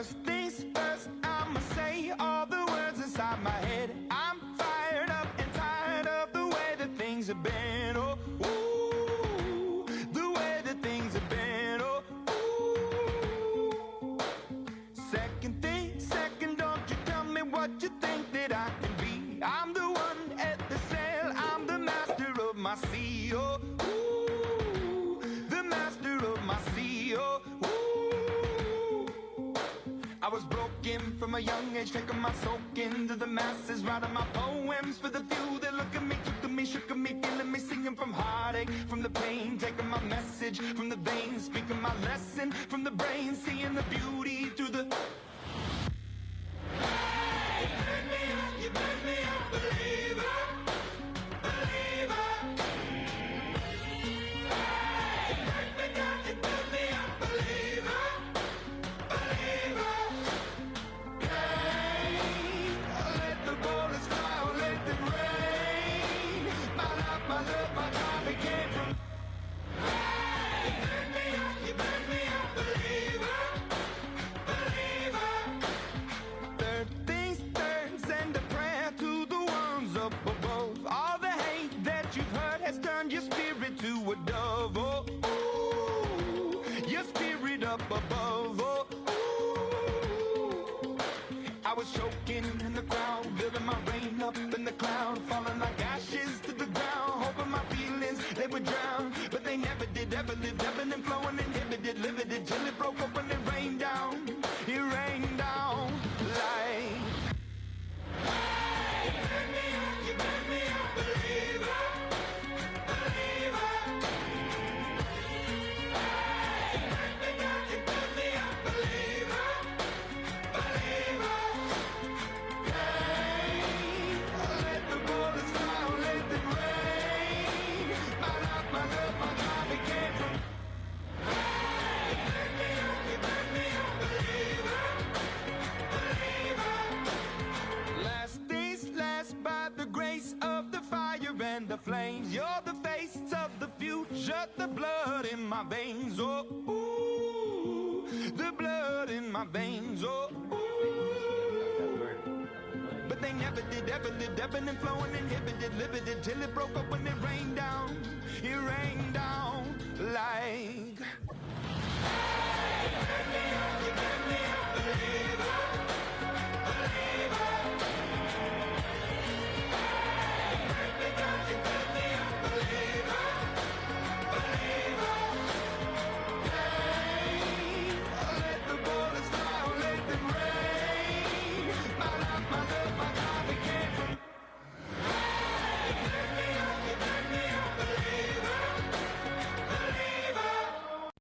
First things first, I'ma say all the words inside my head. I'm fired up and tired of the way that things have been. Oh, ooh, the way that things have been. Oh, ooh. Second thing, second, don't you tell me what you think that I can be. I'm the one at the sail, I'm the master of my sea. Oh, ooh, the master of my sea. Oh, ooh. I was broken from a young age, taking my soak into the masses, writing my poems for the few that look at me, took to me, shook at me, feeling me, singing from heartache, from the pain, taking my message from the veins, speaking my lesson from the brain, seeing the beauty through the... Hey, you burn me up, you burn me up, believer, believer. Hey, you burn me down, you burn me up, believer, believer. Let the bullets fly, let them rain. My life, my love, my time, it came from. Hey, you burn me up, you burn me up, believer, believer. Third things third, send a prayer to the ones up above. All the hate that you've heard has turned your spirit to a dove. Oh, ooh, your spirit up above. Oh, ooh. I was choking in the crowd, building my rain up in the cloud, falling like ashes to the ground, hoping my feelings, they would drown, but they never did, ever lived, ebbing and flowing, inhibited, limited, till it broke up when it rained down like... Hey, you burn me up, you burn me up, believer, believer. Hey, you burn me down, you burn me up, believer, believer. Let the bullets fly, let them rain. My life, my love, my time, it came from. Hey, you burn me up, you burn me up, believer, believer. Last things last, by the grace of the fire and the flames. You're the face of the future, the blood in my veins. Oh, ooh, the blood in my veins. Oh, ooh. But they never did, ever lived, ebbing and flowing, inhibited, limited, till it broke up when it